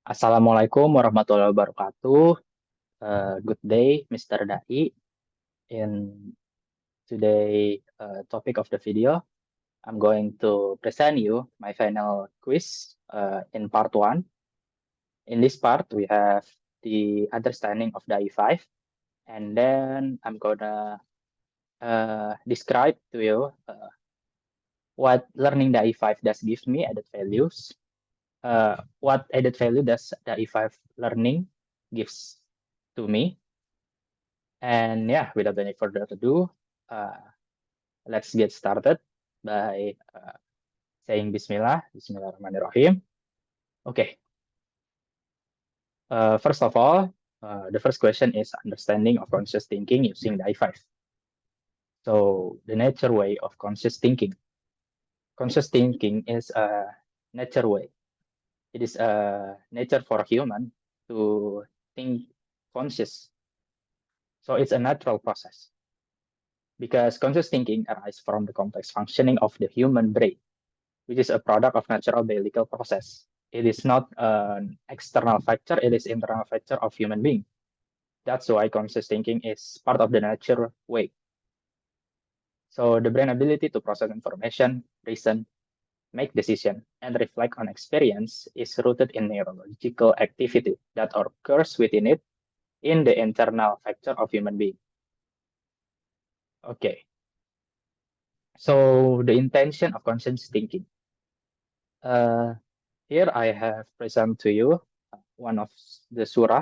Assalamualaikum warahmatullahi wabarakatuh. Good day, Mr. Dai. In today topic of the video, I'm going to present you my final quiz in part one. In this part, we have the understanding of Dai 5, and then I'm gonna describe to you what learning Dai 5 does give me added values, what added value does Dai 5 learning gives to me. And yeah, without any further ado, uh, let's get started by saying Bismillah, Bismillahirrahmanirrahim. Okay, first of all, the first question is understanding of conscious thinking using the I5. So the nature way of conscious thinking. Conscious thinking is a nature way. It is a nature for human to think conscious. So it's a natural process because conscious thinking arises from the complex functioning of the human brain, which is a product of natural biological process. It is not an external factor, it is internal factor of human being. That's why conscious thinking is part of the nature way. So the brain ability to process information, reason, make decision, and reflect on experience is rooted in neurological activity that occurs within it in the internal factor of human being. Okay. So the intention of conscious thinking. Uh, Here I have present to you one of the surah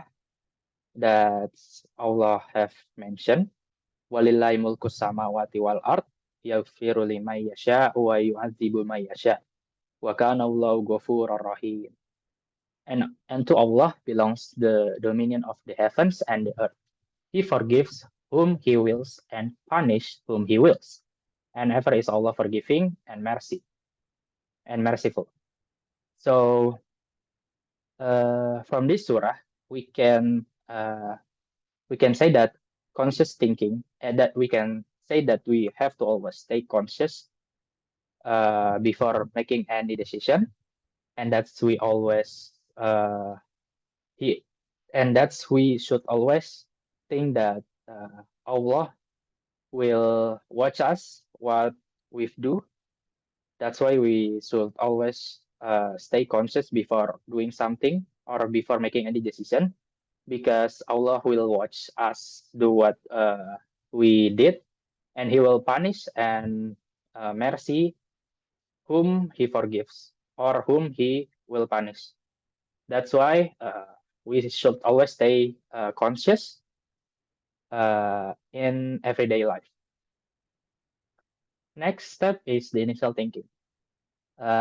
that Allah have mentioned. Walillahi mulkus samawati wal ard yaghfiru liman yasha wa yu'adzibu man yasha wa kana Allahu ghafurur rahim. And to Allah belongs the dominion of the heavens and the earth. He forgives whom he wills and punish whom he wills. And ever is Allah forgiving and merciful. So from this surah we can say that conscious thinking, and that we can say that we have to always stay conscious before making any decision, and that's we always he, and that's we should always think that Allah will watch us what we do. That's why we should always stay conscious before doing something or before making any decision, because Allah will watch us do what we did, and He will punish and mercy whom He forgives or whom He will punish. That's why we should always stay conscious in everyday life. Next step is the initial thinking.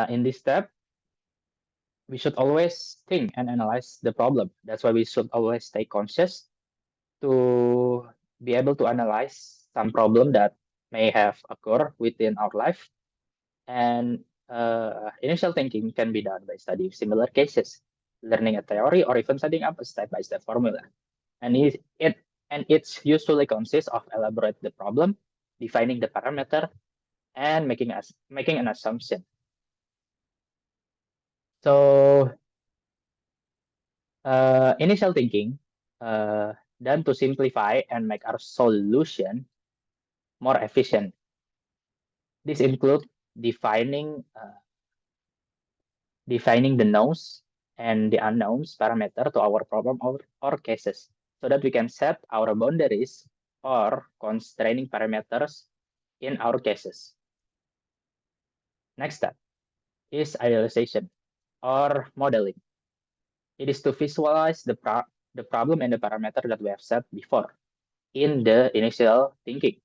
In this step, we should always think and analyze the problem. That's why we should always stay conscious to be able to analyze some problem that may have occurred within our life. And initial thinking can be done by studying similar cases, learning a theory, or even setting up a step-by-step formula. And it's usually consists of elaborate the problem, defining the parameter, and making an assumption. So initial thinking done to simplify and make our solution more efficient. This includes defining defining the knowns and the unknowns parameter to our problem or cases, so that we can set our boundaries or constraining parameters in our cases. Next step is idealization or modeling. It is to visualize the problem and the parameter that we have set before in the initial thinking.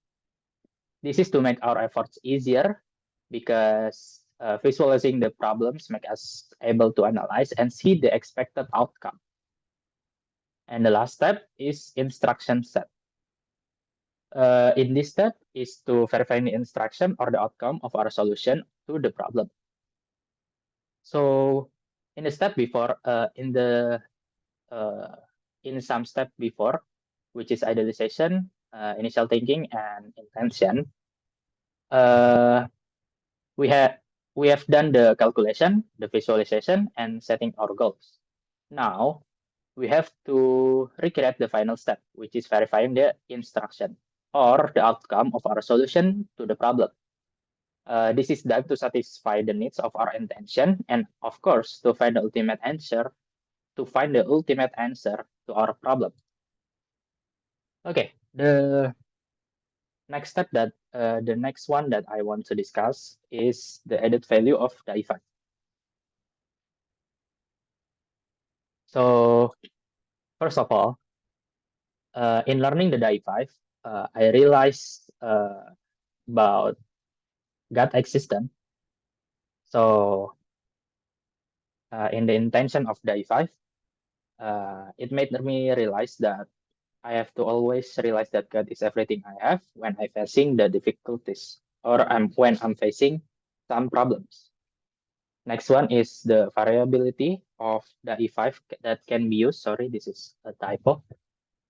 This is to make our efforts easier, because visualizing the problems make us able to analyze and see the expected outcome. And the last step is instruction set. In this step is to verify the instruction or the outcome of our solution to the problem. So in the step before, in some step before, which is idealization, initial thinking, and intention, uh, we have done the calculation, the visualization, and setting our goals. Now, we have to recreate the final step, which is verifying the instruction or the outcome of our solution to the problem. This is done to satisfy the needs of our intention and, of course, to find the ultimate answer to our problem. Okay, the next one that I want to discuss is the added value of the I5. So, first of all, in learning the I5, I realized about God existence. So, in the intention of the I5, it made me realize that I have to always realize that God is everything I have when I'm facing the difficulties or when I'm facing some problems. Next one is the variability of the E5 that can be used. Sorry, this is a typo.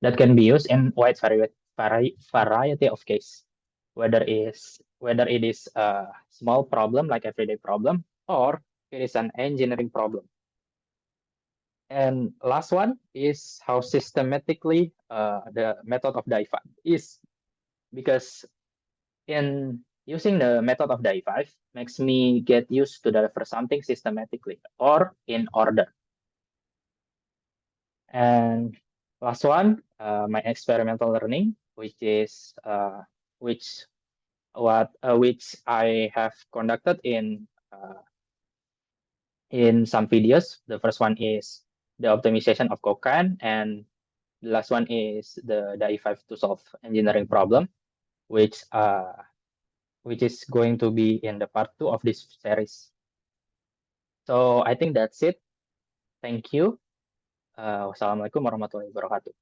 That can be used in variety of case, whether it is a small problem like everyday problem or it is an engineering problem. And last one is how systematically the method of DI5 is, because in using the method of DI5 makes me get used to deliver something systematically or in order. And last one, my experimental learning, which which I have conducted in some videos. The first one is the optimization of Kokan, and the last one is the DAI5 to solve engineering problem, which is going to be in the part 2 of this series. So I think that's it. Thank you. Wassalamualaikum warahmatullahi wabarakatuh.